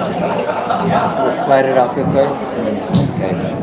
We'll slide it out this way. Okay.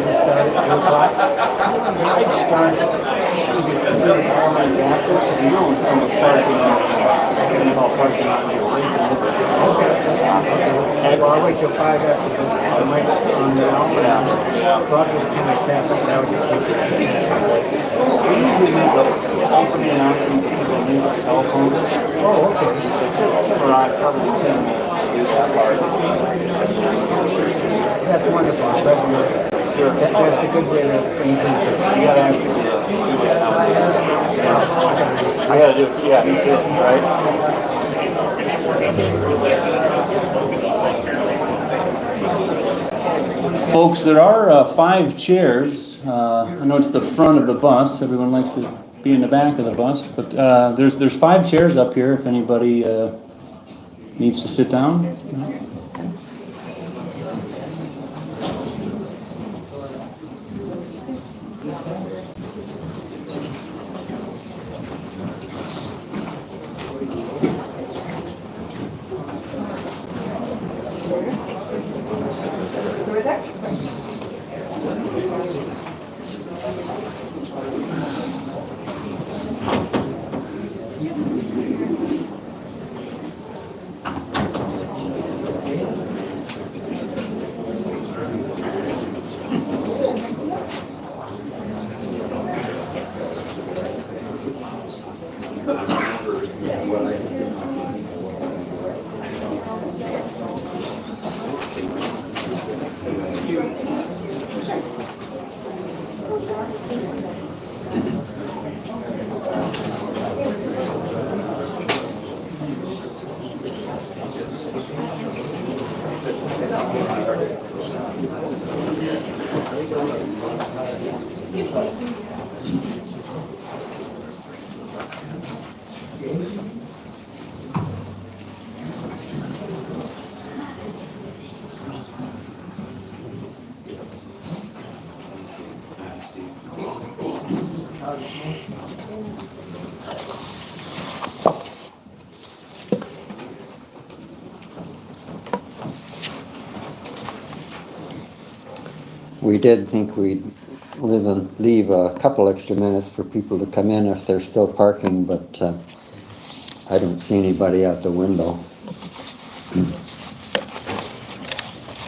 to start at 2 o'clock? I'd start either 3 or 4 minutes after, because you know when someone's parking on your racing. And well, I'll wait till 5 after the mic on now. So I'll just kind of tap it out and keep it. We usually make an opening announcement to people leave their cell phones. Oh, okay. So Tim or I probably do that part. That's wonderful. Sure. That's a good way to ease into it. You gotta have to do it now. I gotta do it too. Yeah, me too. Right? Folks, there are 5 chairs. I know it's the front of the bus. Everyone likes to be in the back of the bus, but there's 5 chairs up here if anybody needs to sit down. We did think we'd leave a couple extra minutes for people to come in if they're still parking, but I don't see anybody out the window.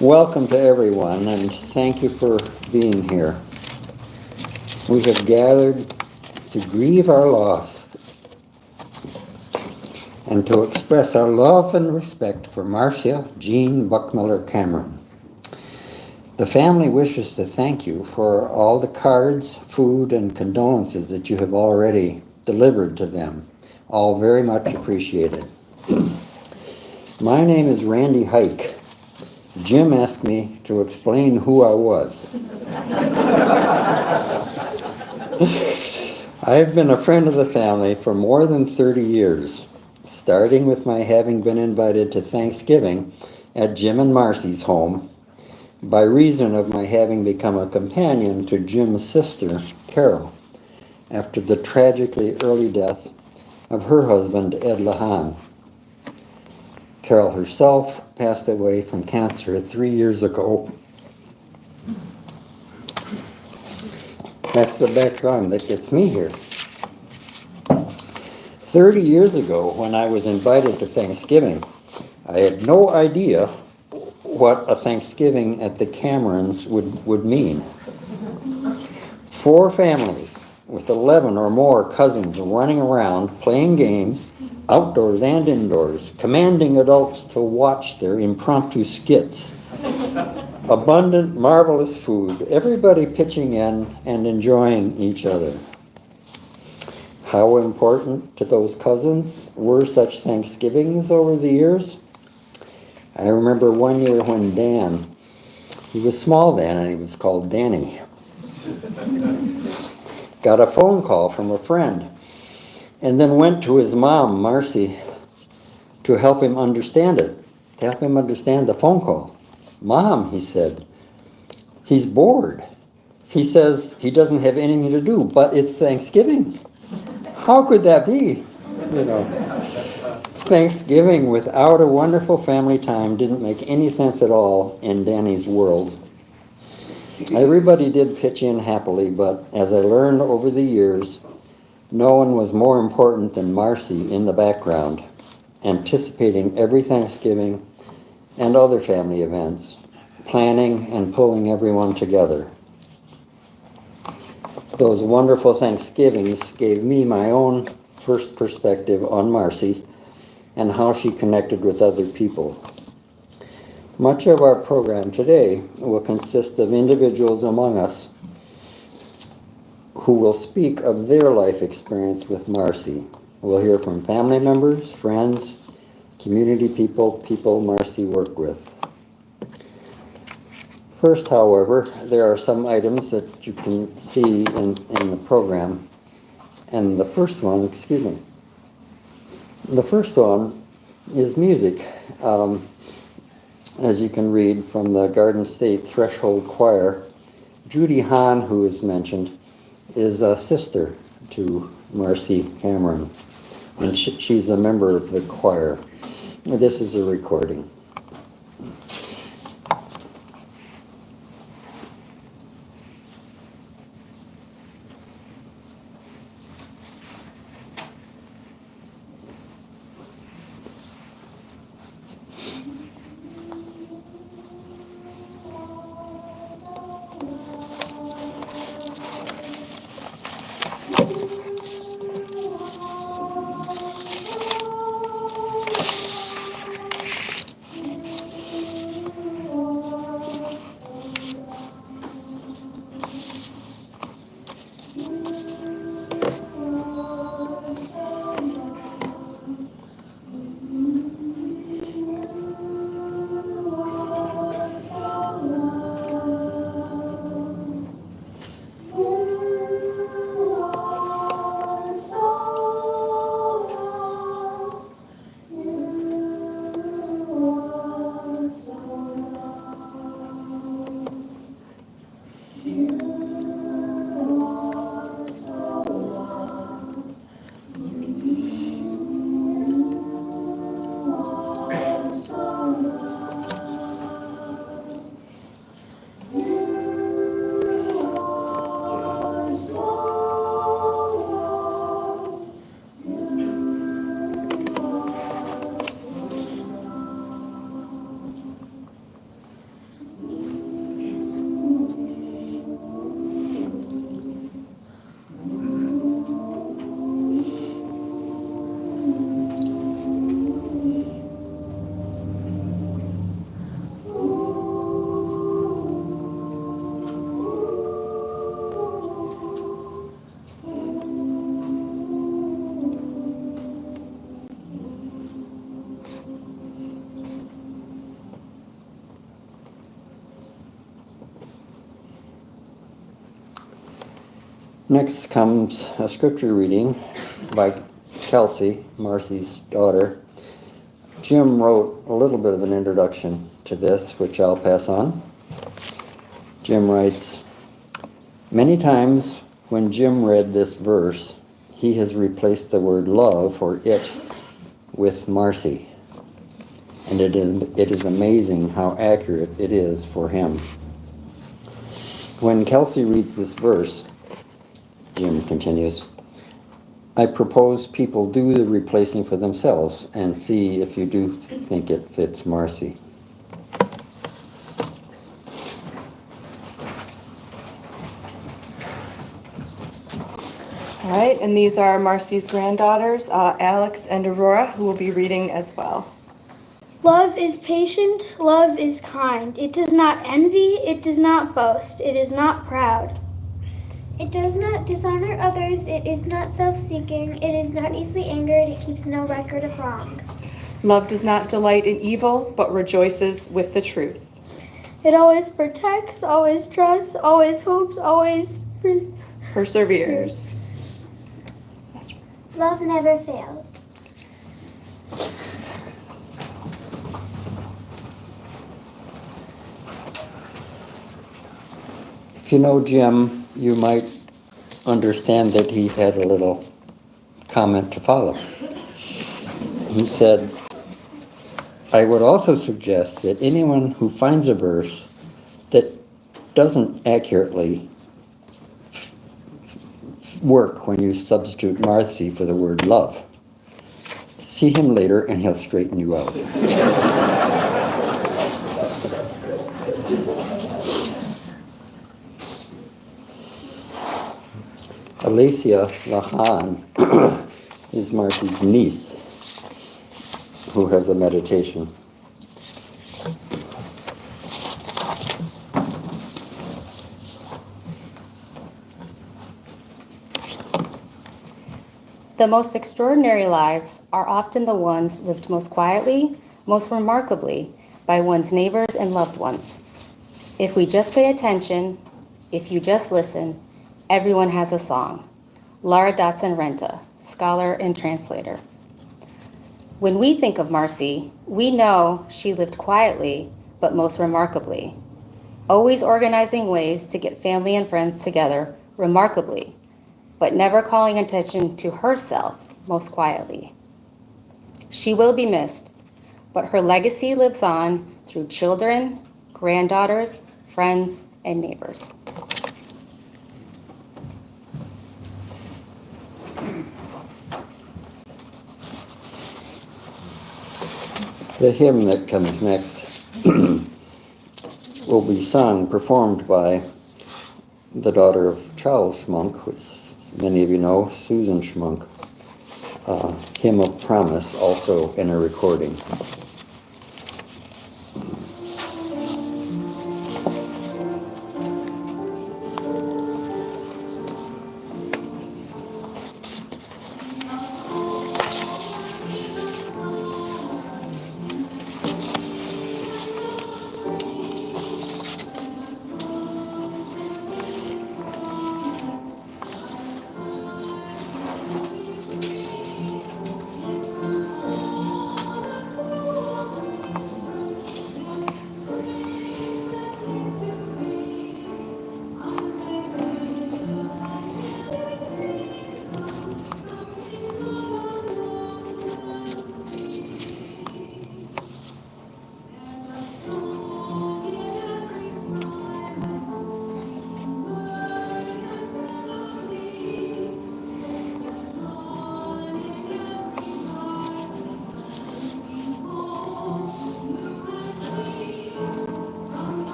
Welcome to everyone, and thank you for being here. We have gathered to grieve our loss and to express our love and respect for Marcia Jean Buckmiller Cameron. The family wishes to thank you for all the cards, food, and condolences that you have already delivered to them. All very much appreciated. My name is Randy Hike. Jim asked me to explain who I was. I've been a friend of the family for more than 30 years, starting with my having been invited to Thanksgiving at Jim and Marci's home, by reason of my having become a companion to Jim's sister, Carol, after the tragically early death of her husband, Ed Lahan. Carol herself passed away from cancer 3 years ago. That's the background that gets me here. 30 years ago, when I was invited to Thanksgiving, I had no idea what a Thanksgiving at the Camerons would mean. 4 families with 11 or more cousins running around, playing games, outdoors and indoors, commanding adults to watch their impromptu skits. Abundant, marvelous food, everybody pitching in and enjoying each other. How important to those cousins were such Thanksgivings over the years? I remember one year when Dan, he was small then and he was called Danny, got a phone call from a friend and then went to his mom, Marci, to help him understand it, to help him understand the phone call. Mom, he said, he's bored. He says he doesn't have anything to do, but it's Thanksgiving. How could that be? You know. Thanksgiving without a wonderful family time didn't make any sense at all in Danny's world. Everybody did pitch in happily, but as I learned over the years, no one was more important than Marci in the background, anticipating every Thanksgiving and other family events, planning and pulling everyone together. Those wonderful Thanksgivings gave me my own first perspective on Marci and how she connected with other people. Much of our program today will consist of individuals among us who will speak of their life experience with Marci. We'll hear from family members, friends, community people Marci worked with. First, however, there are some items that you can see in the program. And the first one is music. As you can read from the Garden State Threshold Choir, Judy Hahn, who is mentioned, is a sister to Marci Cameron, and she's a member of the choir. This is a recording. Next comes a scripture reading by Kelsey, Marci's daughter. Jim wrote a little bit of an introduction to this, which I'll pass on. Jim writes, "Many times when Jim read this verse, he has replaced the word love or it with Marci. And it is amazing how accurate it is for him. When Kelsey reads this verse," Jim continues, "I propose people do the replacing for themselves and see if you do think it fits Marci." All right, and these are Marci's granddaughters, Alex and Aurora, who will be reading as well. Love is patient, love is kind. It does not envy, it does not boast, it is not proud. It does not dishonor others, it is not self-seeking, it is not easily angered, it keeps no record of wrongs. Love does not delight in evil, but rejoices with the truth. It always protects, always trusts, always hopes, always Perseveres. Love never fails. If you know Jim, you might understand that he had a little comment to follow. He said, "I would also suggest that anyone who finds a verse that doesn't accurately work when you substitute Marci for the word love. See him later and he'll straighten you out. Alicia Lahan is Marci's niece, who has a meditation. The most extraordinary lives are often the ones lived most quietly, most remarkably, by one's neighbors and loved ones. If we just pay attention, if you just listen, everyone has a song. Lara Dotson-Renta, scholar and translator. When we think of Marci, we know she lived quietly, but most remarkably, always organizing ways to get family and friends together remarkably, but never calling attention to herself most quietly. She will be missed, but her legacy lives on through children, granddaughters, friends, and neighbors. The hymn that comes next will be sung, performed by the daughter of Charles Schmunk, which many of you know, Susan Schmunk. Hymn of Promise, also in a recording.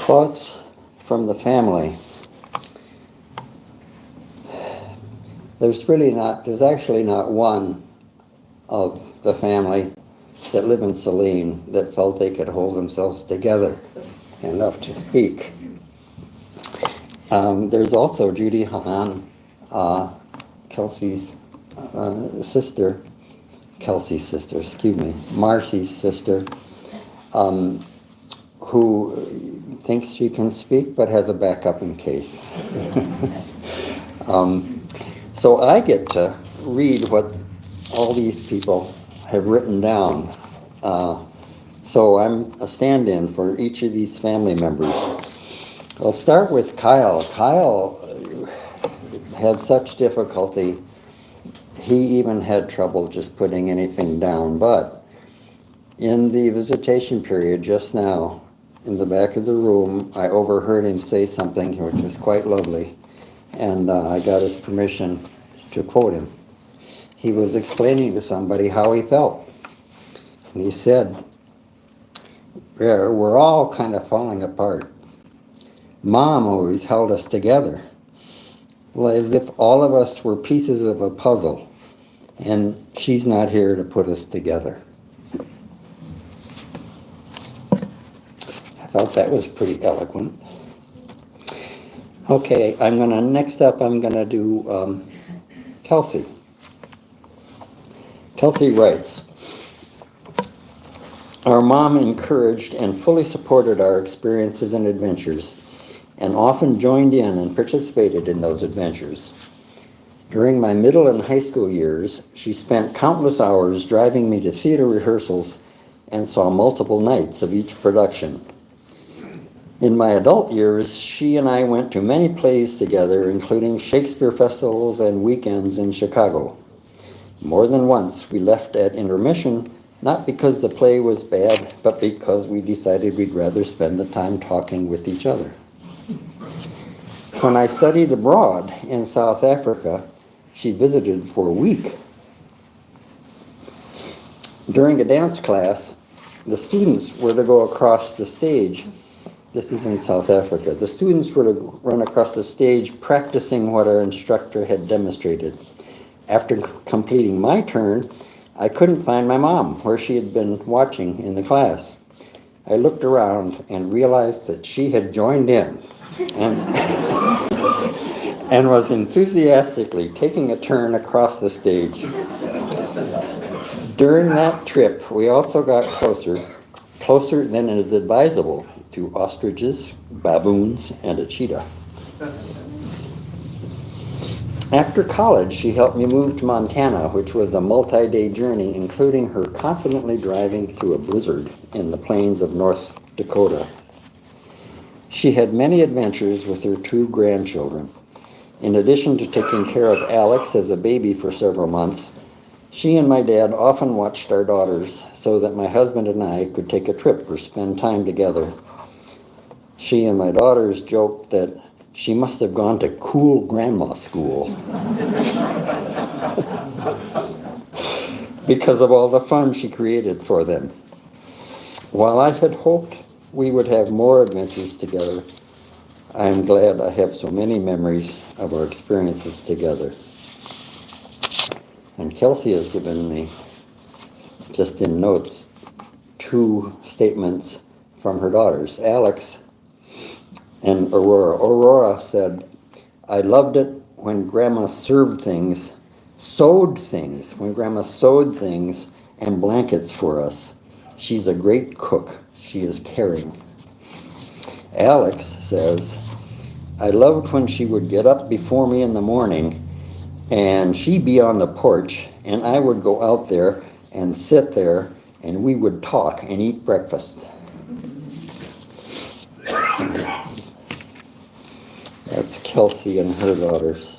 Thoughts from the family. There's actually not one of the family that live in Saline that felt they could hold themselves together enough to speak. There's also Judy Hahn, Marci's sister, who thinks she can speak but has a backup in case. So I get to read what all these people have written down. So I'm a stand-in for each of these family members. I'll start with Kyle. Kyle had such difficulty, he even had trouble just putting anything down. But in the visitation period just now, in the back of the room, I overheard him say something which was quite lovely, and I got his permission to quote him. he was explaining to somebody how he felt. And he said, we're all kind of falling apart. Mom always held us together, well, as if all of us were pieces of a puzzle, and she's not here to put us together. I thought that was pretty eloquent. Okay, next up I'm gonna do Kelsey. Kelsey writes, our mom encouraged and fully supported our experiences and adventures, and often joined in and participated in those adventures. During my middle and high school years, she spent countless hours driving me to theater rehearsals and saw multiple nights of each production. In my adult years, she and I went to many plays together, including Shakespeare festivals and weekends in Chicago. More than once, we left at intermission, not because the play was bad, but because we decided we'd rather spend the time talking with each other. When I studied abroad in South Africa, she visited for a week. During a dance class, the students were to go across the stage. This is in South Africa. The students were to run across the stage practicing what our instructor had demonstrated. After completing my turn, I couldn't find my mom, where she had been watching in the class. I looked around and realized that she had joined in and was enthusiastically taking a turn across the stage. During that trip, we also got closer than is advisable, to ostriches, baboons, and a cheetah. After college, she helped me move to Montana, which was a multi-day journey, including her confidently driving through a blizzard in the plains of North Dakota. She had many adventures with her 2 grandchildren. In addition to taking care of Alex as a baby for several months, she and my dad often watched our daughters so that my husband and I could take a trip or spend time together. She and my daughters joked that she must have gone to cool grandma school because of all the fun she created for them. While I had hoped we would have more adventures together, I am glad I have so many memories of our experiences together. And Kelsey has given me, just in notes, 2 statements from her daughters, Alex and Aurora. Aurora said, I loved it when Grandma sewed things and blankets for us. She's a great cook. She is caring. Alex says, I loved when she would get up before me in the morning and she'd be on the porch and I would go out there and sit there and we would talk and eat breakfast. That's Kelsey and her daughters.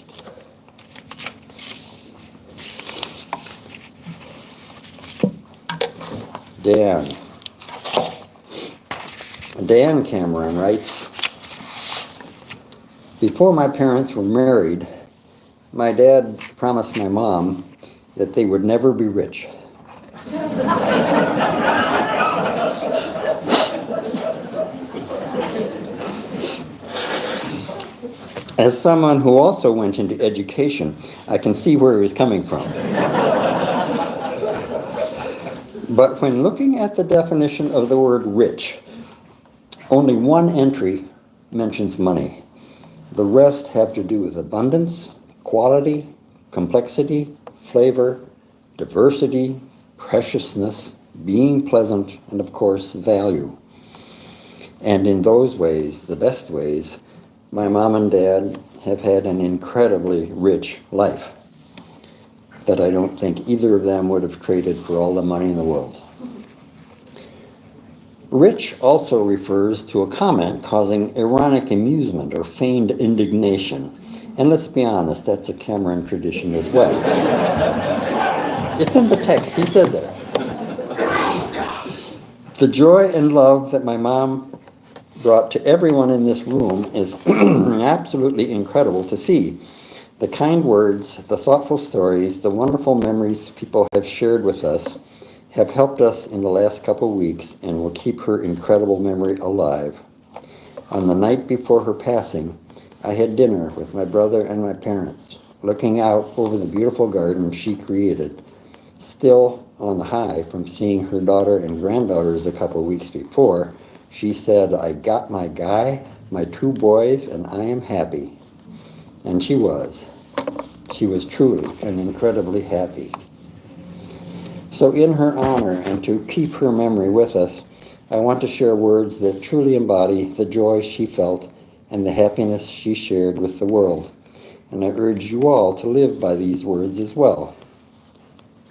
Dan Cameron writes, before my parents were married, my dad promised my mom that they would never be rich. As someone who also went into education, I can see where he was coming from. But when looking at the definition of the word rich, only one entry mentions money. The rest have to do with abundance, quality, complexity, flavor, diversity, preciousness, being pleasant, and of course, value. And in those ways, the best ways, my mom and dad have had an incredibly rich life that I don't think either of them would have traded for all the money in the world. Rich also refers to a comment causing ironic amusement or feigned indignation. And let's be honest, that's a Cameron tradition as well. It's in the text, he said that. The joy and love that my mom brought to everyone in this room is absolutely incredible to see. The kind words, the thoughtful stories, the wonderful memories people have shared with us have helped us in the last couple weeks and will keep her incredible memory alive. On the night before her passing, I had dinner with my brother and my parents, looking out over the beautiful garden she created. Still on the high from seeing her daughter and granddaughters a couple weeks before, she said, "I got my guy, my 2 boys, and I am happy." And she was. She was truly and incredibly happy. So in her honor and to keep her memory with us, I want to share words that truly embody the joy she felt and the happiness she shared with the world. And I urge you all to live by these words as well.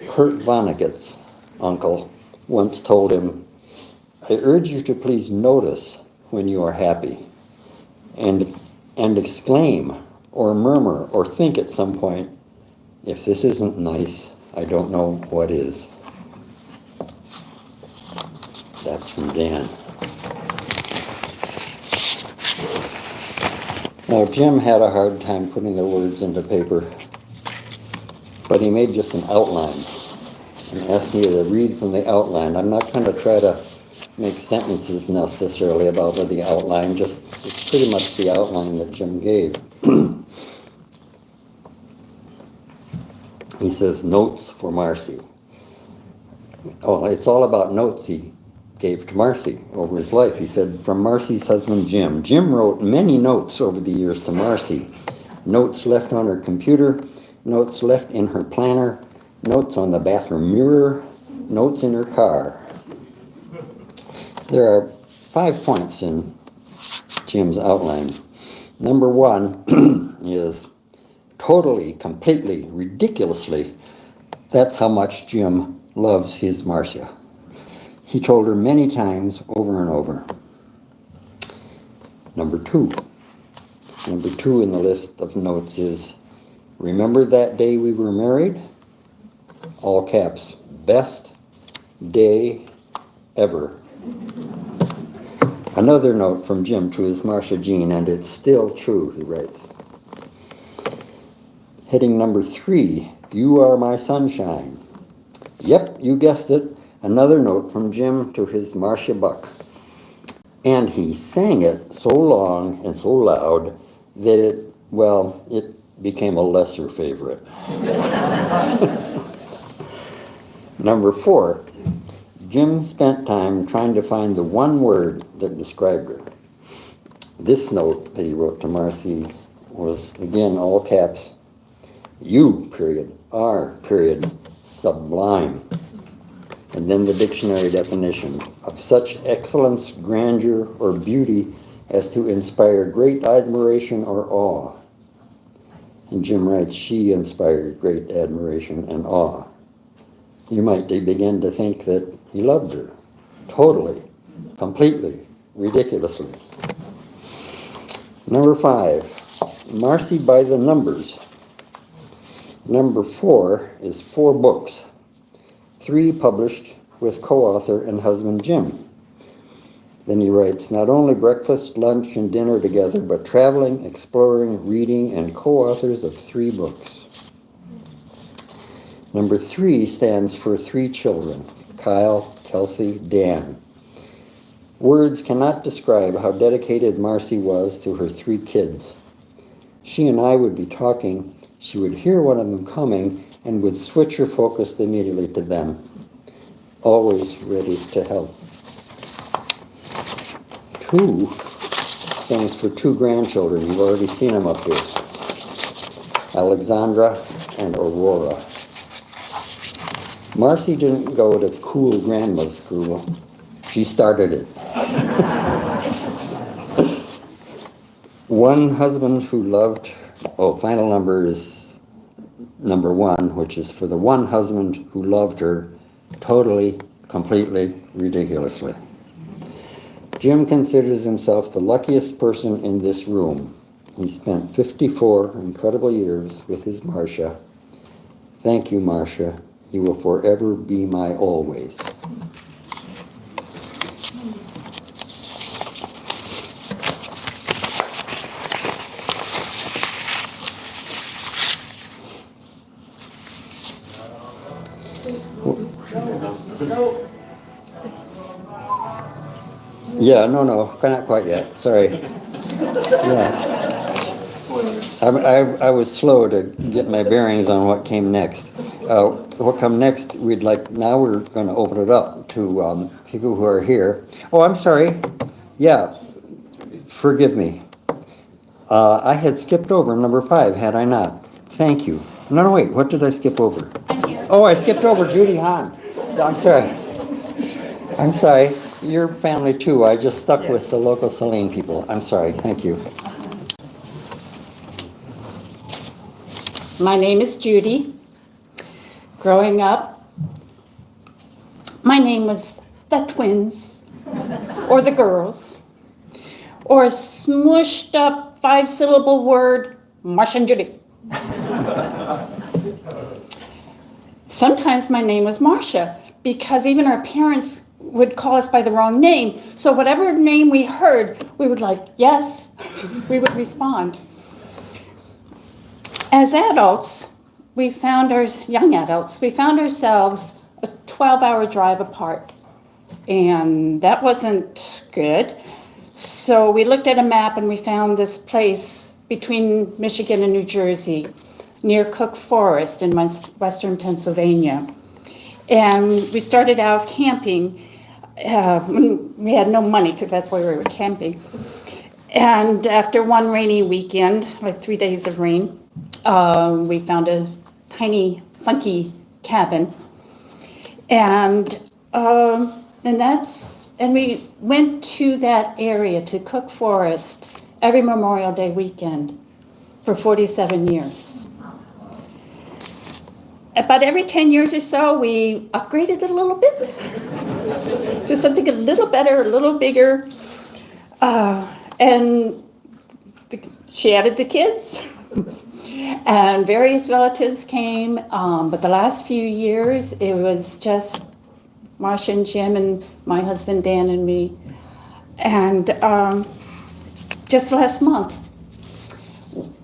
Kurt Vonnegut's uncle once told him, "I urge you to please notice when you are happy and exclaim or murmur or think at some point, 'If this isn't nice, I don't know what is.'" That's from Dan. Now, Jim had a hard time putting the words into paper, but he made just an outline and asked me to read from the outline. I'm not going to try to make sentences necessarily about the outline, just it's pretty much the outline that Jim gave. He says, notes for Marci. Oh, it's all about notes he gave to Marci over his life. He said, from Marci's husband, Jim. Jim wrote many notes over the years to Marci. Notes left on her computer, notes left in her planner, notes on the bathroom mirror, notes in her car. There are 5 points in Jim's outline. Number 1 is totally, completely, ridiculously. That's how much Jim loves his Marcia. He told her many times over and over. Number 2 in the list of notes is, remember that day we were married? All caps, best day ever. Another note from Jim to his Marcia Jean, and it's still true, he writes. Heading number 3, you are my sunshine. Yep, you guessed it. Another note from Jim to his Marcia Buck. And he sang it so long and so loud that it became a lesser favorite. Number 4, Jim spent time trying to find the one word that described her. This note that he wrote to Marci was, again, all caps, you, period, are, period, sublime. And then the dictionary definition of such excellence, grandeur, or beauty as to inspire great admiration or awe. And Jim writes, she inspired great admiration and awe. You might begin to think that he loved her, totally, completely, ridiculously. Number 5, Marci by the numbers. Number 4 is 4 books, 3 published with co-author and husband Jim. Then he writes, not only breakfast, lunch, and dinner together, but traveling, exploring, reading, and co-authors of 3 books. Number 3 stands for 3 children, Kyle, Kelsey, Dan. Words cannot describe how dedicated Marci was to her 3 kids. She and I would be talking, she would hear one of them coming and would switch her focus immediately to them, always ready to help. 2 stands for 2 grandchildren. You've already seen them up here. Alexandra and Aurora. Marci didn't go to cool grandma school. She started it. One husband who loved, final number is number 1, which is for the one husband who loved her totally, completely, ridiculously. Jim considers himself the luckiest person in this room. He spent 54 incredible years with his Marcia. Thank you, Marcia. You will forever be my always. Yeah, no, not quite yet, sorry. Yeah. I was slow to get my bearings on what came next. What come next, now we're going to open it up to people who are here. Oh, I'm sorry. Yeah, forgive me. I had skipped over number 5, had I not? Thank you. No, wait, what did I skip over? Oh, I skipped over Judy Hahn. I'm sorry. I'm sorry. Your family too. I just stuck with the local Saline people. I'm sorry. Thank you. My name is Judy. Growing up, my name was the twins, or the girls, or a smushed up 5-syllable word, Marci and Judy. Sometimes my name was Marcia, because even our parents would call us by the wrong name. So whatever name we heard, we would like, yes, we would respond. As adults, young adults, we found ourselves a 12-hour drive apart. And that wasn't good. So we looked at a map and we found this place between Michigan and New Jersey, near Cook Forest in western Pennsylvania. And we started out camping. We had no money because that's why we were camping. And after one rainy weekend, like 3 days of rain, we found a tiny, funky cabin, and we went to that area, to Cook Forest, every Memorial Day weekend for 47 years. About every 10 years or so, we upgraded it a little bit to something a little better, a little bigger, she added the kids. And various relatives came, but the last few years it was just Marcia and Jim and my husband Dan and me. And just last month,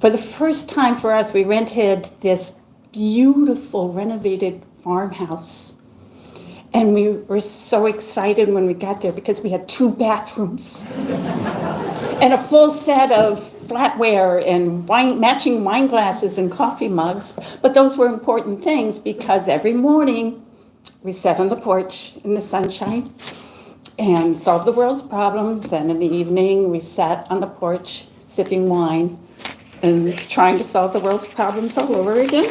for the first time for us, we rented this beautiful renovated farmhouse. And we were so excited when we got there because we had 2 bathrooms and a full set of flatware and matching wine glasses and coffee mugs. But those were important things because every morning we sat on the porch in the sunshine and solved the world's problems. And in the evening we sat on the porch sipping wine and trying to solve the world's problems all over again.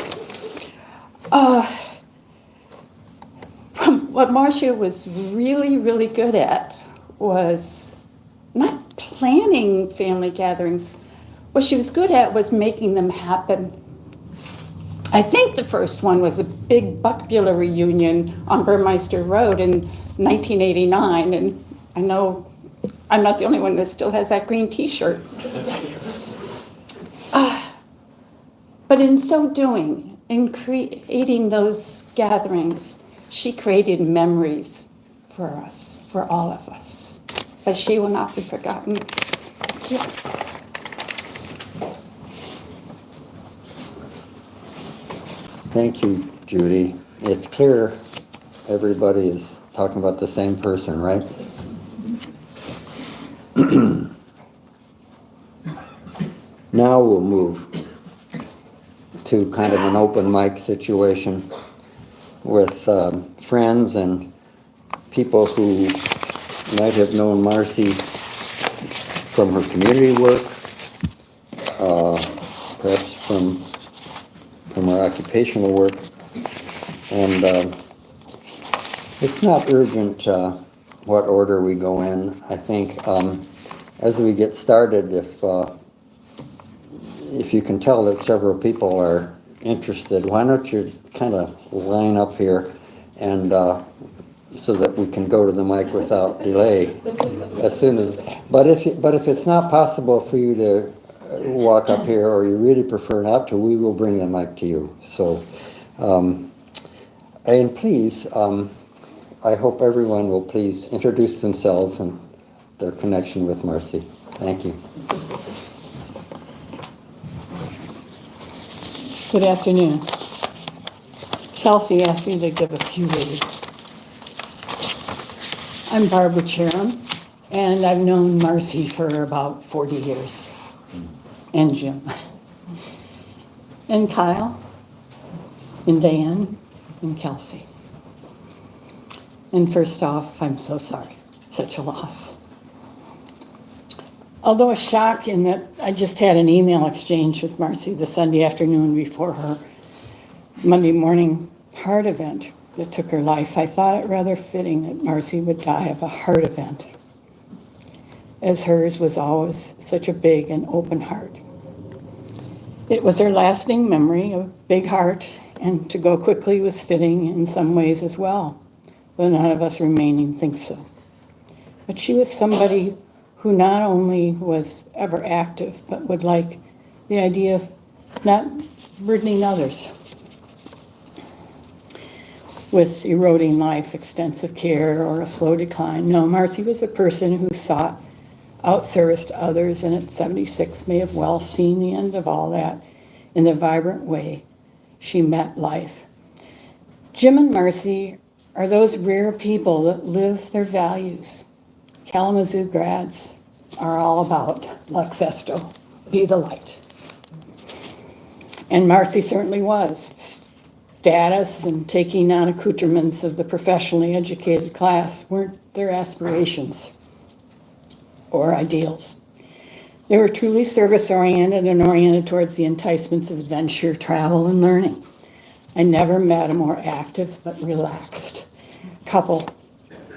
What Marcia was really, really good at was not planning family gatherings. What she was good at was making them happen. I think the first one was a big Buckbuehler reunion on Burmeister Road in 1989, and I know I'm not the only one that still has that green t-shirt. But in so doing, in creating those gatherings, she created memories for us, for all of us, but she will not be forgotten. Thank you. Thank you, Judy. It's clear everybody is talking about the same person, right? Now we'll move to kind of an open mic situation with friends and people who might have known Marci from her community work, perhaps from her occupational work. And it's not urgent what order we go in. I think as we get started, if you can tell that several people are interested, why don't you kind of line up here and so that we can go to the mic without delay as soon as. But if it's not possible for you to walk up here, or you really prefer not to, we will bring the mic to you. So, and please, I hope everyone will please introduce themselves and their connection with Marci. Thank you. Good afternoon. Kelsey asked me to give a few words. I'm Barbara Cheram, and I've known Marci for about 40 years, and Jim, and Kyle, and Diane, and Kelsey. And first off, I'm so sorry, such a loss. Although a shock in that I just had an email exchange with Marci the Sunday afternoon before her Monday morning heart event that took her life, I thought it rather fitting that Marci would die of a heart event, as hers was always such a big and open heart. It was her lasting memory of big heart, and to go quickly was fitting in some ways as well, though none of us remaining think so. But she was somebody who not only was ever active, but would like the idea of not burdening others with eroding life, extensive care, or a slow decline. No, Marci was a person who sought out service to others, and at 76 may have well seen the end of all that in the vibrant way she met life. Jim and Marci are those rare people that live their values. Kalamazoo grads are all about Lux Esto, be the light. And Marci certainly was. Status and taking on accoutrements of the professionally educated class weren't their aspirations or ideals. They were truly service-oriented and oriented towards the enticements of adventure, travel, and learning. I never met a more active but relaxed couple,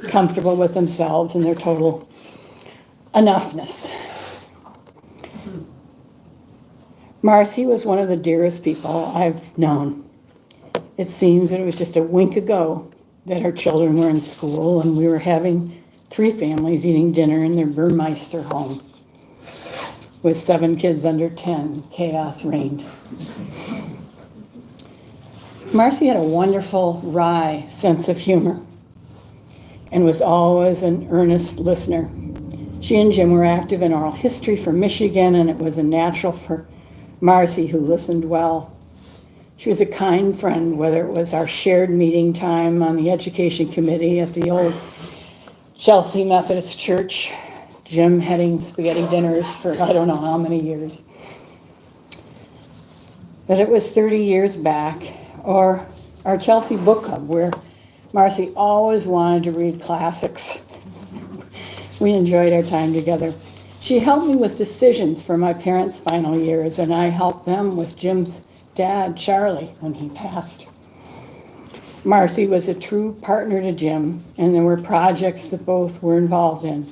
comfortable with themselves and their total enoughness. Marci was one of the dearest people I've known. It seems that it was just a wink ago that her children were in school and we were having 3 families eating dinner in their Burmeister home. With 7 kids under 10, chaos reigned. Marci had a wonderful, wry sense of humor and was always an earnest listener. She and Jim were active in oral history for Michigan, and it was a natural for Marci, who listened well. She was a kind friend, whether it was our shared meeting time on the education committee at the old Chelsea Methodist Church, Jim heading spaghetti dinners for I don't know how many years. But it was 30 years back, or our Chelsea book club, where Marci always wanted to read classics. We enjoyed our time together. She helped me with decisions for my parents' final years, and I helped them with Jim's dad, Charlie, when he passed. Marci was a true partner to Jim, and there were projects that both were involved in.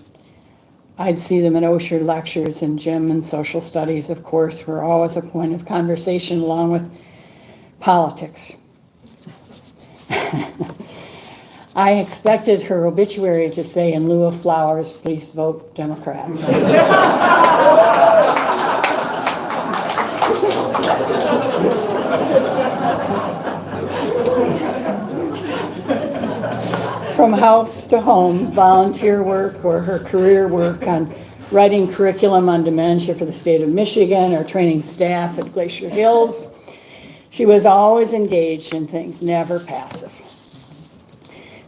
I'd see them at Osher lectures, and Jim and social studies, of course, were always a point of conversation along with politics. I expected her obituary to say, in lieu of flowers, please vote Democrat. From house to home, volunteer work or her career work on writing curriculum on dementia for the state of Michigan or training staff at Glacier Hills, she was always engaged in things, never passive.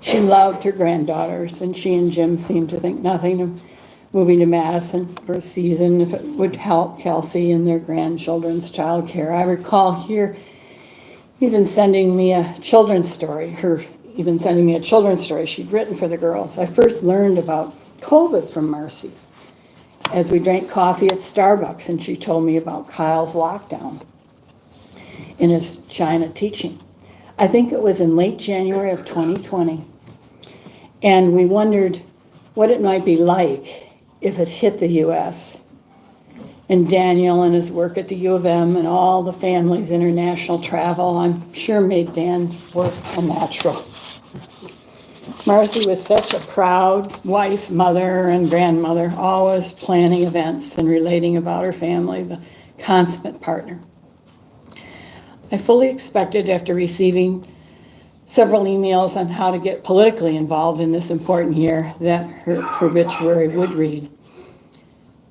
She loved her granddaughters, and she and Jim seemed to think nothing of moving to Madison for a season if it would help Kelsey and their grandchildren's child care. I recall her even sending me a children's story she'd written for the girls. I first learned about COVID from Marci as we drank coffee at Starbucks, and she told me about Kyle's lockdown in his China teaching. I think it was in late January of 2020. And we wondered what it might be like if it hit the U.S. And Daniel and his work at the U of M and all the family's international travel, I'm sure made Dan's work a natural. Marci was such a proud wife, mother, and grandmother, always planning events and relating about her family, the consummate partner. I fully expected, after receiving several emails on how to get politically involved in this important year, that her obituary would read,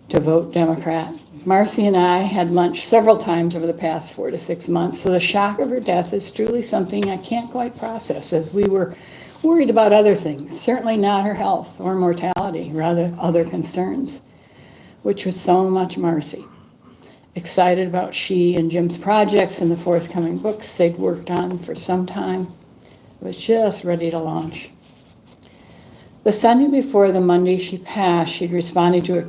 to vote Democrat, Marci and I had lunch several times over the past 4 to 6 months, so the shock of her death is truly something I can't quite process, as we were worried about other things, certainly not her health or mortality, rather other concerns, which was so much Marci. Excited about she and Jim's projects and the forthcoming books they'd worked on for some time. Was just ready to launch. The Sunday before the Monday she passed, she'd responded to a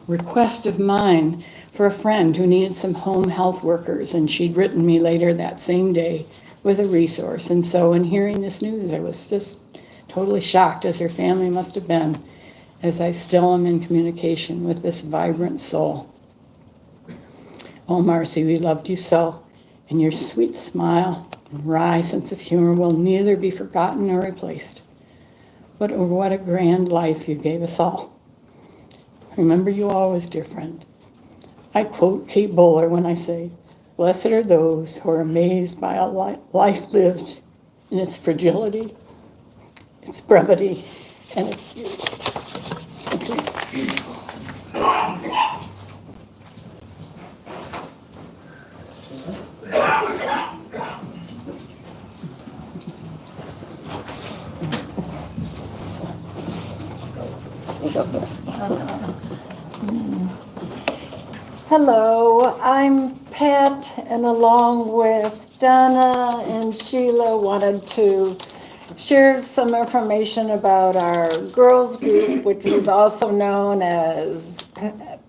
request of mine for a friend who needed some home health workers, and she'd written me later that same day with a resource. And so in hearing this news, I was just totally shocked, as her family must have been, as I still am in communication with this vibrant soul. Oh, Marci, we loved you so, and your sweet smile and wry sense of humor will neither be forgotten nor replaced. But oh, what a grand life you gave us all. Remember you always, dear friend. I quote Kate Bowler when I say, "Blessed are those who are amazed by a life lived in its fragility, its brevity, and its beauty." Thank you. Hello, I'm Pat, and along with Donna and Sheila wanted to share some information about our girls group, which was also known as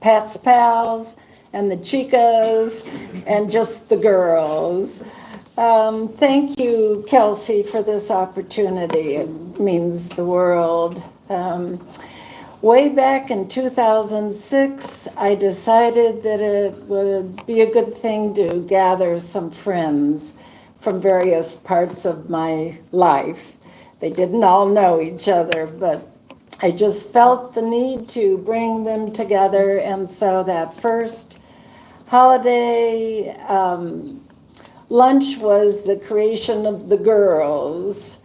Pat's Pals and the Chicas and just the girls. Thank you, Kelsey, for this opportunity. It means the world. Way back in 2006, I decided that it would be a good thing to gather some friends from various parts of my life. They didn't all know each other, but I just felt the need to bring them together. And so that first holiday lunch was the creation of the girls.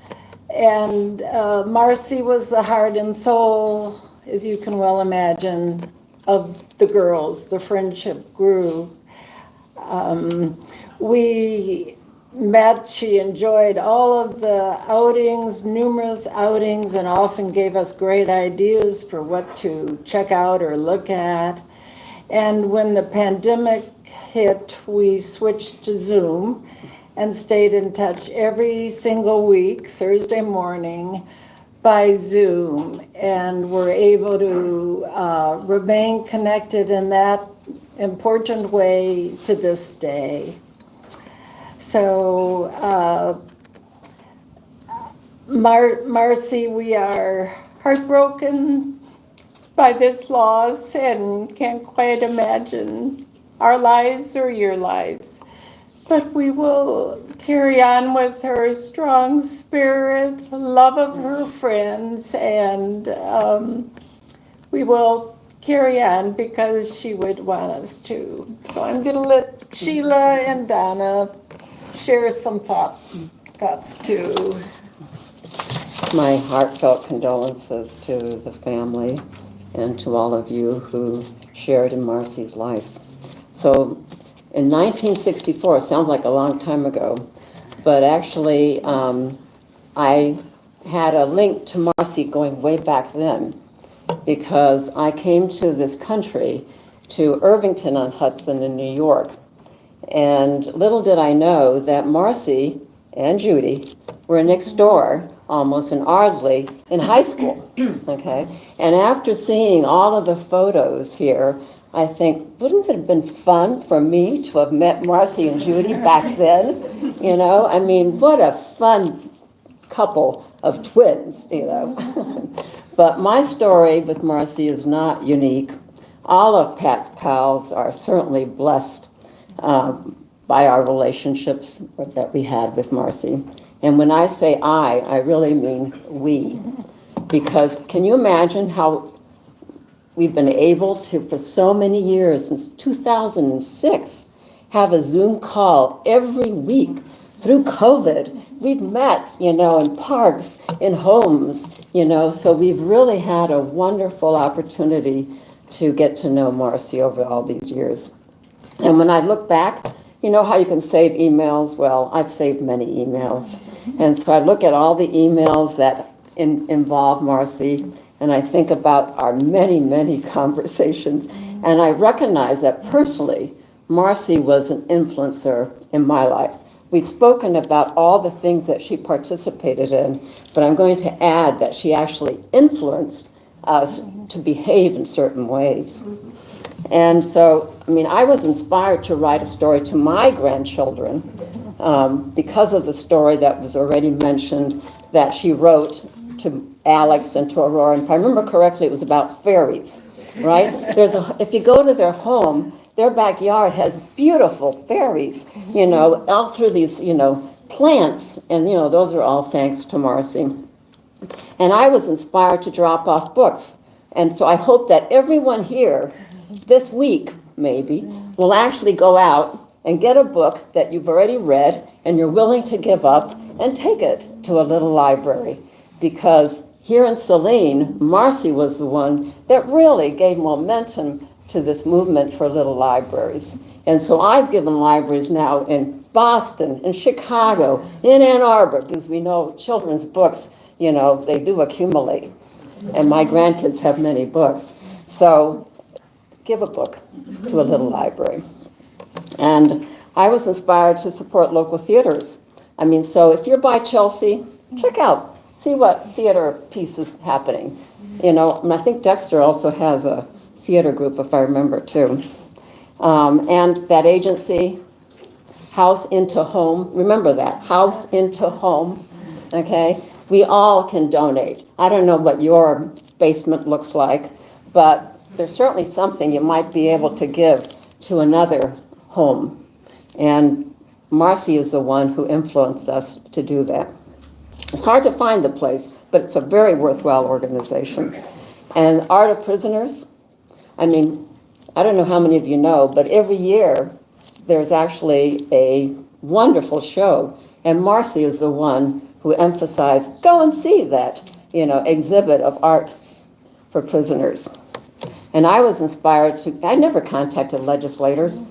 And Marci was the heart and soul, as you can well imagine, of the girls. The friendship grew. We met, she enjoyed all of the outings, numerous outings, and often gave us great ideas for what to check out or look at. And when the pandemic hit, we switched to Zoom and stayed in touch every single week, Thursday morning, by Zoom, and were able to remain connected in that important way to this day. So, Marci, we are heartbroken by this loss and can't quite imagine our lives or your lives. But we will carry on with her strong spirit, love of her friends, and we will carry on because she would want us to. So I'm going to let Sheila and Donna share some thoughts too. My heartfelt condolences to the family and to all of you who shared in Marci's life. So in 1964, sounds like a long time ago, but actually I had a link to Marci going way back then, because I came to this country, to Irvington-on-Hudson in New York, and little did I know that Marci and Judy were next door, almost in Ardsley, in high school, okay? And after seeing all of the photos here, I think, wouldn't it have been fun for me to have met Marci and Judy back then? You know, I mean, what a fun couple of twins, you know? But my story with Marci is not unique. All of Pat's pals are certainly blessed by our relationships that we had with Marci. And when I say I really mean we. Because can you imagine how we've been able to, for so many years, since 2006, have a Zoom call every week through COVID. We've met, you know, in parks, in homes, you know, so we've really had a wonderful opportunity to get to know Marci over all these years. And when I look back, you know how you can save emails? Well, I've saved many emails. And so I look at all the emails that involve Marci, and I think about our many, many conversations. And I recognize that personally, Marci was an influencer in my life. We've spoken about all the things that she participated in, but I'm going to add that she actually influenced us to behave in certain ways. And so, I mean, I was inspired to write a story to my grandchildren because of the story that was already mentioned that she wrote to Alex and to Aurora. And if I remember correctly, it was about fairies, right? If you go to their home, their backyard has beautiful fairies, you know, all through these, you know, plants. And, you know, those are all thanks to Marci. And I was inspired to drop off books. And so I hope that everyone here this week, maybe, will actually go out and get a book that you've already read and you're willing to give up and take it to a little library. Because here in Saline, Marci was the one that really gave momentum to this movement for little libraries. And so I've given libraries now in Boston, in Chicago, in Ann Arbor, because we know children's books, you know, they do accumulate. And my grandkids have many books. So give a book to a little library. And I was inspired to support local theaters. I mean, so if you're by Chelsea, check out, see what theater piece is happening. You know, and I think Dexter also has a theater group, if I remember, too. And that agency, House into Home, remember that, House into Home, okay? We all can donate. I don't know what your basement looks like, but there's certainly something you might be able to give to another home. And Marci is the one who influenced us to do that. It's hard to find the place, but it's a very worthwhile organization. And Art of Prisoners, I mean, I don't know how many of you know, but every year there's actually a wonderful show. And Marci is the one who emphasized, go and see that, you know, exhibit of art for prisoners. And I was inspired I never contacted legislators.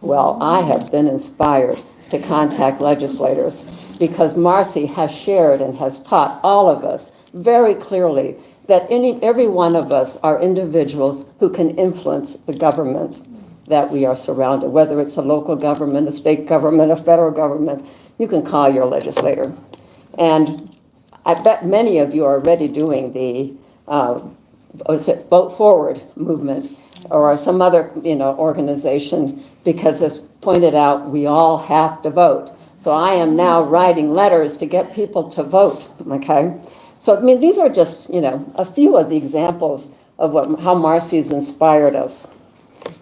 Well, I have been inspired to contact legislators because Marci has shared and has taught all of us very clearly that every one of us are individuals who can influence the government that we are surrounded, whether it's a local government, a state government, a federal government. You can call your legislator. And I bet many of you are already doing the Vote Forward movement or some other, you know, organization, because as pointed out, we all have to vote. So I am now writing letters to get people to vote, okay? So, I mean, these are just, you know, a few of the examples of how Marci has inspired us.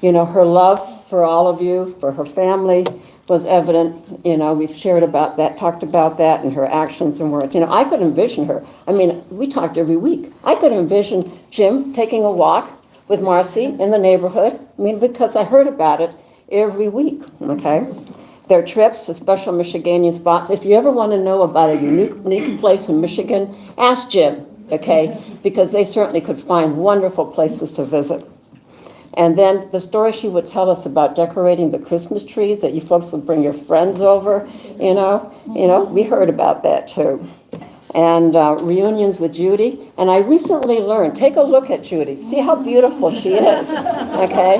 You know, her love for all of you, for her family, was evident. You know, we've shared about that, talked about that, and her actions and words. You know, I could envision her. I mean, we talked every week. I could envision Jim taking a walk with Marci in the neighborhood. I mean, because I heard about it every week, okay? Their trips to special Michiganian spots. If you ever want to know about a unique place in Michigan, ask Jim, okay? Because they certainly could find wonderful places to visit. And then the story she would tell us about decorating the Christmas trees, that you folks would bring your friends over, you know, we heard about that too. And reunions with Judy. And I recently learned, take a look at Judy, see how beautiful she is, okay?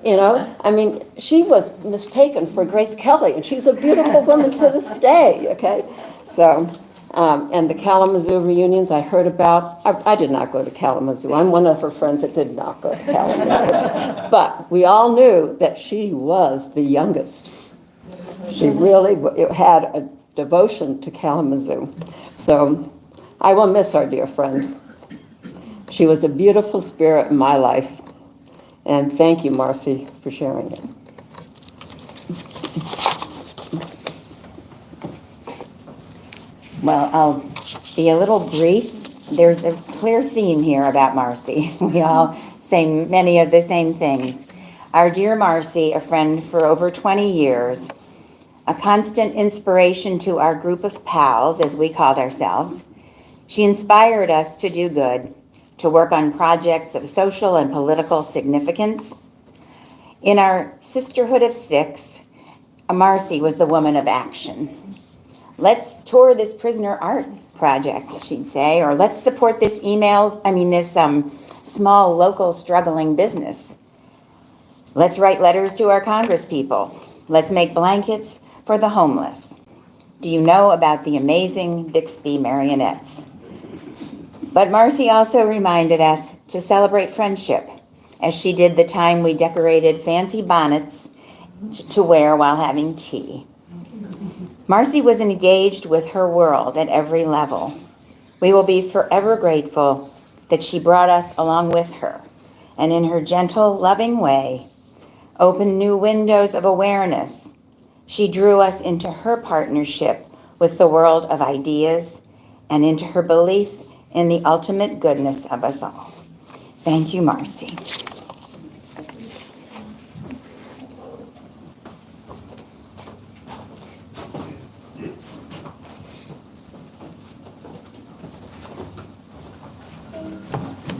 You know, I mean, she was mistaken for Grace Kelly, and she's a beautiful woman to this day, okay? So, and the Kalamazoo reunions I heard about. I did not go to Kalamazoo. I'm one of her friends that did not go to Kalamazoo. But we all knew that she was the youngest. She really had a devotion to Kalamazoo. So I will miss our dear friend. She was a beautiful spirit in my life. And thank you, Marci, for sharing it. Well, I'll be a little brief. There's a clear theme here about Marci. We all say many of the same things. Our dear Marci, a friend for over 20 years, a constant inspiration to our group of pals, as we called ourselves. She inspired us to do good. to work on projects of social and political significance. In our sisterhood of 6, Marci was the woman of action. Let's tour this prisoner art project, she'd say, or let's support this small local struggling business. Let's write letters to our congresspeople. Let's make blankets for the homeless. Do you know about the amazing Bixby marionettes? But Marci also reminded us to celebrate friendship, as she did the time we decorated fancy bonnets to wear while having tea. Marci was engaged with her world at every level. We will be forever grateful that she brought us along with her, and in her gentle, loving way, opened new windows of awareness. She drew us into her partnership with the world of ideas and into her belief in the ultimate goodness of us all. Thank you, Marci.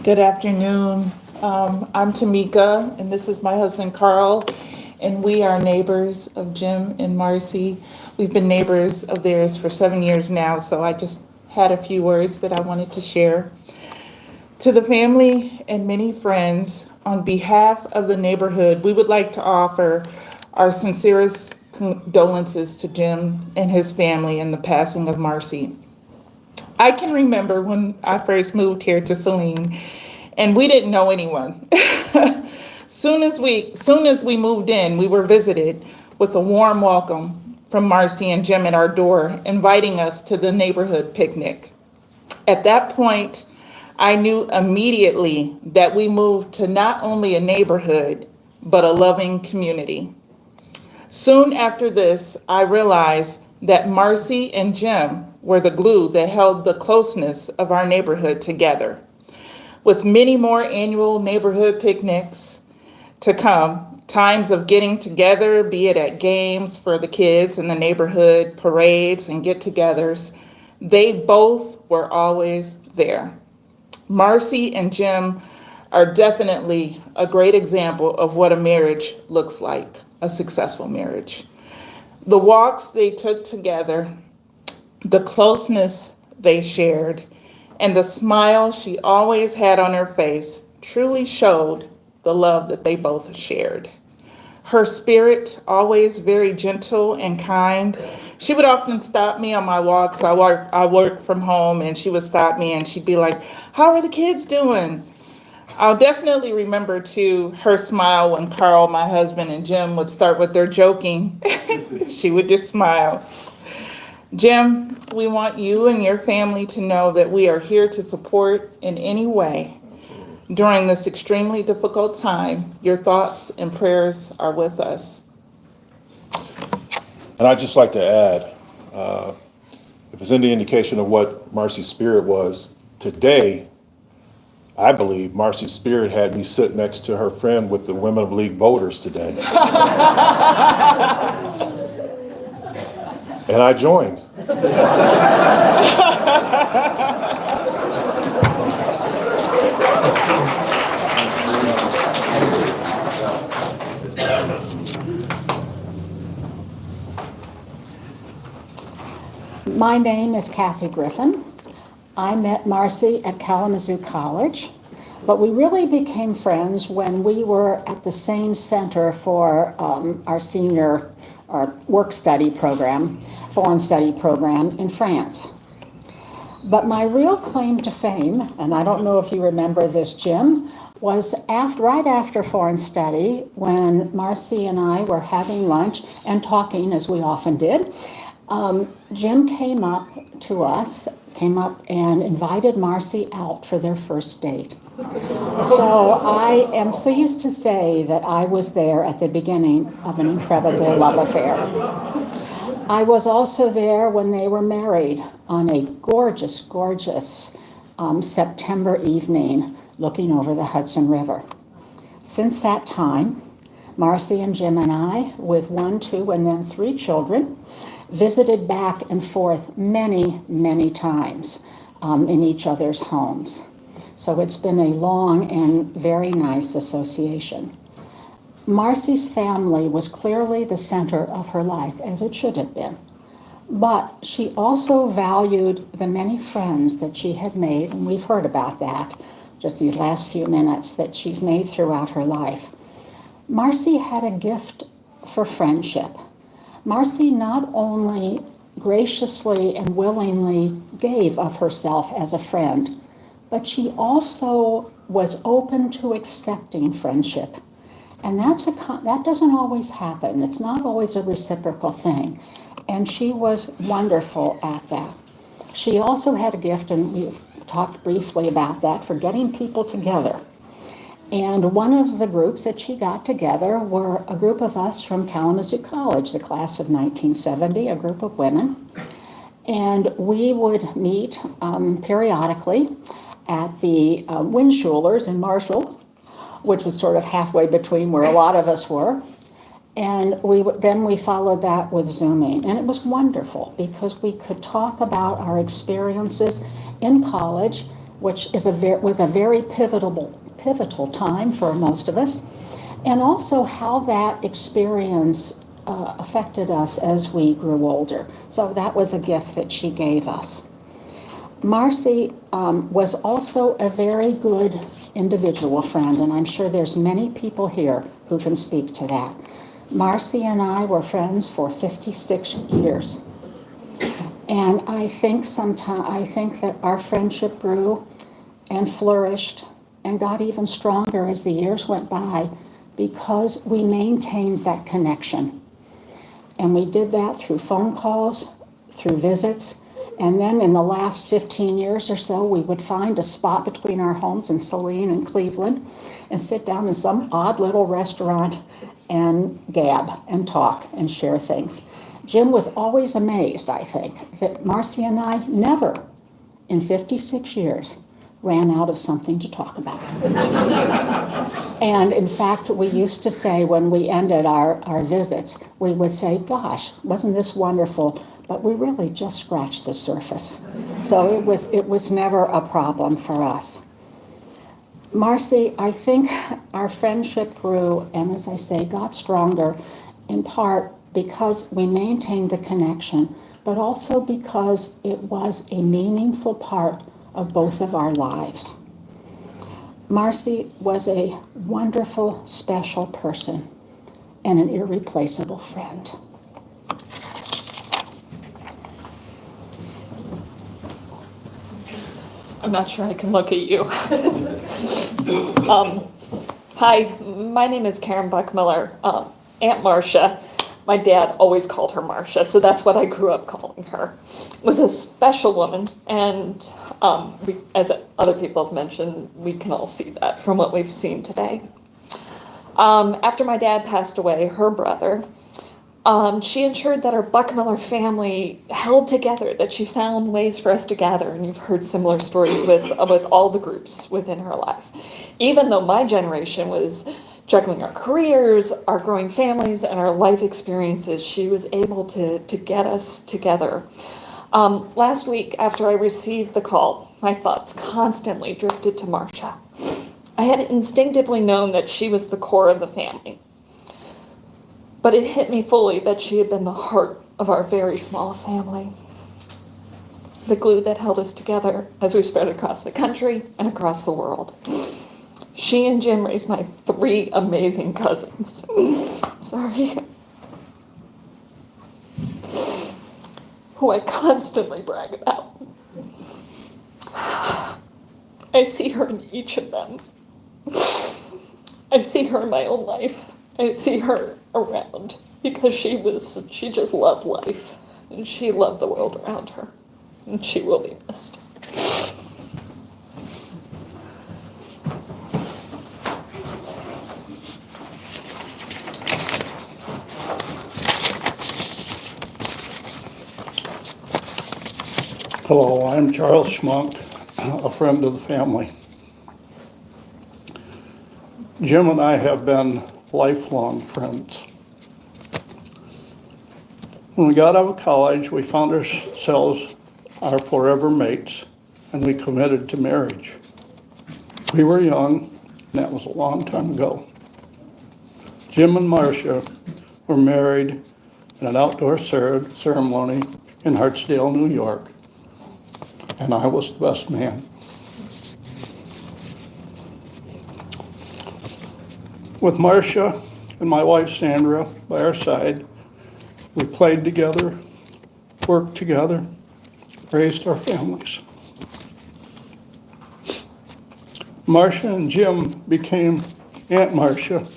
Good afternoon. I'm Tamika, and this is my husband, Carl, and we are neighbors of Jim and Marci. We've been neighbors of theirs for 7 years now, so I just had a few words that I wanted to share. To the family and many friends, on behalf of the neighborhood, we would like to offer our sincerest condolences to Jim and his family in the passing of Marci. I can remember when I first moved here to Saline, and we didn't know anyone. Soon as we moved in, we were visited with a warm welcome from Marci and Jim at our door, inviting us to the neighborhood picnic. At that point, I knew immediately that we moved to not only a neighborhood, but a loving community. Soon after this, I realized that Marci and Jim were the glue that held the closeness of our neighborhood together. With many more annual neighborhood picnics to come, times of getting together, be it at games for the kids in the neighborhood, parades and get-togethers, they both were always there. Marci and Jim are definitely a great example of what a marriage looks like, a successful marriage. The walks they took together, the closeness they shared, and the smile she always had on her face truly showed the love that they both shared. Her spirit, always very gentle and kind. She would often stop me on my walks. I work from home, and she would stop me and she'd be like, "How are the kids doing?" I'll definitely remember too her smile when Carl, my husband, and Jim would start with their joking. She would just smile. Jim, we want you and your family to know that we are here to support in any way. During this extremely difficult time, your thoughts and prayers are with us. And I'd just like to add, if it's any indication of what Marci's spirit was, today, I believe Marci's spirit had me sit next to her friend with the Women of League voters today. And I joined. My name is Kathy Griffin. I met Marci at Kalamazoo College, but we really became friends when we were at the same center for our senior work study program, foreign study program in France. But my real claim to fame, and I don't know if you remember this, Jim, was right after foreign study when Marci and I were having lunch and talking, as we often did. Jim came up and invited Marci out for their first date. So I am pleased to say that I was there at the beginning of an incredible love affair. I was also there when they were married on a gorgeous, gorgeous September evening looking over the Hudson River. Since that time, Marci and Jim and I, with 1, 2, and then 3 children, visited back and forth many, many times in each other's homes. So it's been a long and very nice association. Marci's family was clearly the center of her life, as it should have been. But she also valued the many friends that she had made, and we've heard about that just these last few minutes, that she's made throughout her life. Marci had a gift for friendship. Marci not only graciously and willingly gave of herself as a friend, but she also was open to accepting friendship. And that doesn't always happen. It's not always a reciprocal thing. And she was wonderful at that. She also had a gift, and we've talked briefly about that, for getting people together. And one of the groups that she got together were a group of us from Kalamazoo College, the class of 1970, a group of women. And we would meet periodically at the Winschulers in Marshall, which was sort of halfway between where a lot of us were. And then we followed that with Zooming. And it was wonderful because we could talk about our experiences in college, which was a very pivotal time for most of us, and also how that experience affected us as we grew older. So that was a gift that she gave us. Marci was also a very good individual friend, and I'm sure there's many people here who can speak to that. Marci and I were friends for 56 years. And I think that our friendship grew and flourished and got even stronger as the years went by because we maintained that connection. And we did that through phone calls, through visits, and then in the last 15 years or so, we would find a spot between our homes in Saline and Cleveland and sit down in some odd little restaurant and gab and talk and share things. Jim was always amazed, I think, that Marci and I never, in 56 years, ran out of something to talk about. And in fact, we used to say when we ended our visits, we would say, gosh, wasn't this wonderful? But we really just scratched the surface. So it was never a problem for us. Marci, I think our friendship grew and, as I say, got stronger in part because we maintained the connection, but also because it was a meaningful part of both of our lives. Marci was a wonderful, special person and an irreplaceable friend. I'm not sure I can look at you. Hi, my name is Karen Buckmiller. Aunt Marcia, my dad always called her Marcia, so that's what I grew up calling her. Was a special woman, and as other people have mentioned, we can all see that from what we've seen today. After my dad passed away, her brother, she ensured that our Buckmiller family held together, that she found ways for us to gather, and you've heard similar stories with all the groups within her life. Even though my generation was juggling our careers, our growing families, and our life experiences, she was able to get us together. Last week, after I received the call, my thoughts constantly drifted to Marcia. I had instinctively known that she was the core of the family. But it hit me fully that she had been the heart of our very small family. The glue that held us together as we spread across the country and across the world. She and Jim raised my 3 amazing cousins. Sorry. Who I constantly brag about. I see her in each of them. I see her in my own life. I see her around because she just loved life and she loved the world around her, and she will be missed. Hello, I'm Charles Schmunk, a friend of the family. Jim and I have been lifelong friends. When we got out of college, we found ourselves our forever mates, and we committed to marriage. We were young, and that was a long time ago. Jim and Marcia were married in an outdoor ceremony in Hartsdale, New York, and I was the best man. With Marcia and my wife Sandra by our side, we played together, worked together, raised our families. Marcia and Jim became Aunt Marcia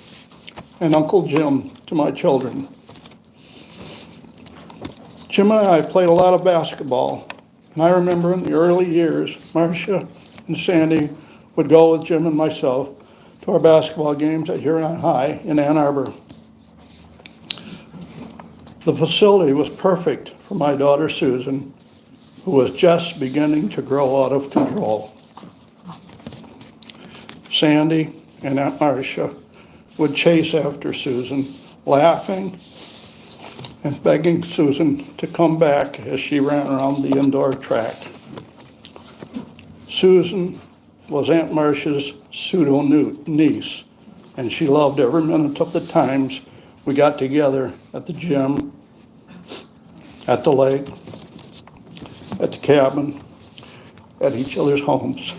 and Uncle Jim to my children. Jim and I played a lot of basketball, and I remember in the early years, Marcia and Sandy would go with Jim and myself to our basketball games at Huron High in Ann Arbor. The facility was perfect for my daughter Susan, who was just beginning to grow out of control. Sandy and Aunt Marcia would chase after Susan, laughing and begging Susan to come back as she ran around the indoor track. Susan was Aunt Marcia's pseudo-niece, and she loved every minute of the times we got together at the gym, at the lake, at the cabin, at each other's homes.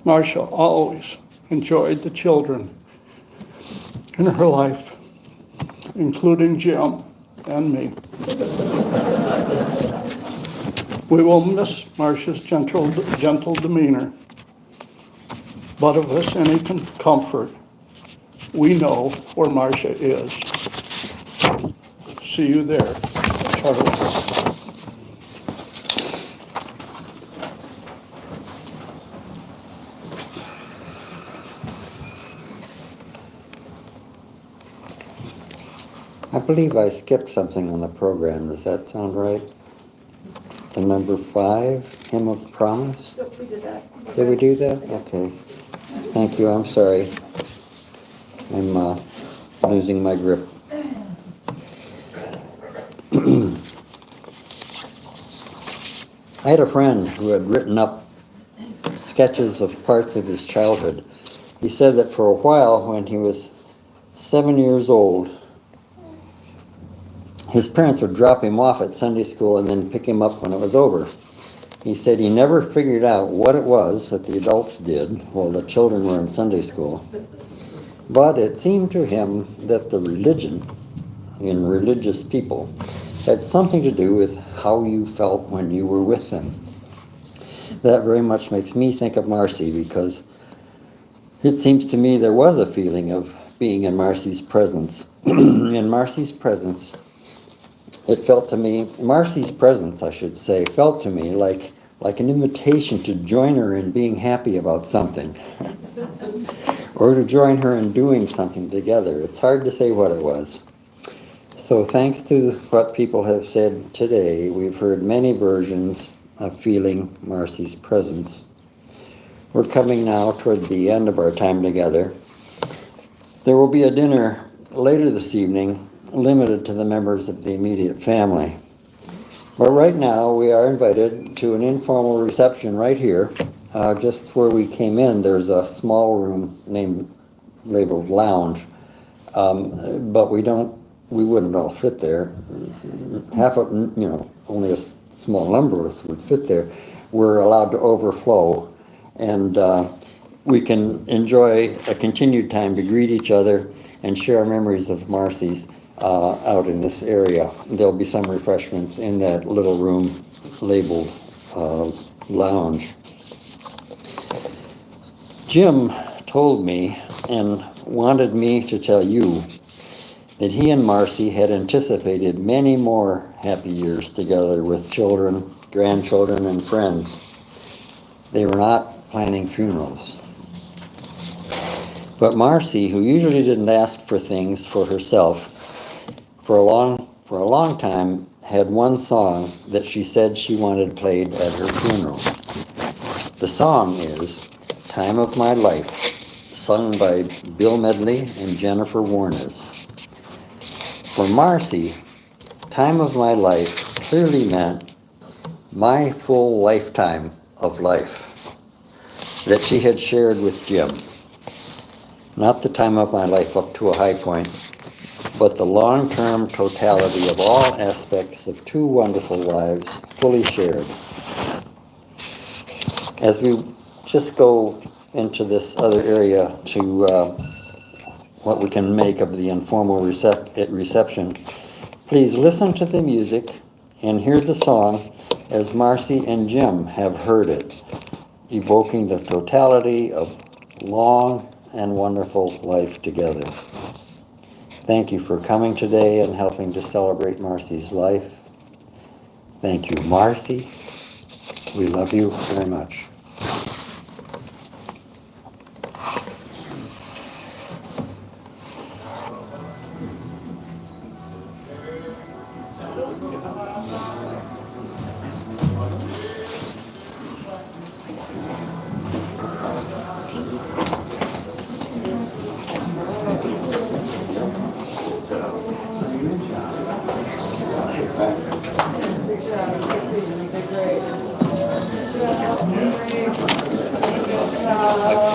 Marcia always enjoyed the children in her life, including Jim and me. We will miss Marcia's gentle demeanor, but of us any comfort, we know where Marcia is. See you there, Charlie. I believe I skipped something on the program. Does that sound right? The number 5, Hymn of Promise? Yep, we did that. Did we do that? Okay. Thank you. I'm sorry. I'm losing my grip. I had a friend who had written up sketches of parts of his childhood. He said that for a while, when he was 7 years old, his parents would drop him off at Sunday school and then pick him up when it was over. He said he never figured out what it was that the adults did while the children were in Sunday school. But it seemed to him that the religion in religious people had something to do with how you felt when you were with them. That very much makes me think of Marci, because it seems to me there was a feeling of being in Marci's presence. In Marci's presence, it felt to me, Marci's presence, I should say, felt to me like an invitation to join her in being happy about something, or to join her in doing something together. It's hard to say what it was. So thanks to what people have said today, we've heard many versions of feeling Marci's presence. We're coming now toward the end of our time together. There will be a dinner later this evening, limited to the members of the immediate family. But right now, we are invited to an informal reception right here. Just where we came in, there's a small room labeled lounge, but we wouldn't all fit there. Half of, only a small number of us would fit there. We're allowed to overflow, and we can enjoy a continued time to greet each other and share memories of Marci's out in this area. There'll be some refreshments in that little room labeled lounge. Jim told me and wanted me to tell you that he and Marci had anticipated many more happy years together with children, grandchildren, and friends. They were not planning funerals. But Marci, who usually didn't ask for things for herself, for a long time had one song that she said she wanted played at her funeral. The song is Time of My Life, sung by Bill Medley and Jennifer Warnes. For Marci, Time of My Life clearly meant my full lifetime of life. that she had shared with Jim. Not the time of my life up to a high point, but the long-term totality of all aspects of two wonderful lives fully shared. As we just go into this other area to what we can make of the informal reception, please listen to the music and hear the song as Marci and Jim have heard it, evoking the totality of long and wonderful life together. Thank you for coming today and helping to celebrate Marci's life. Thank you, Marci. We love you very much. Excellent.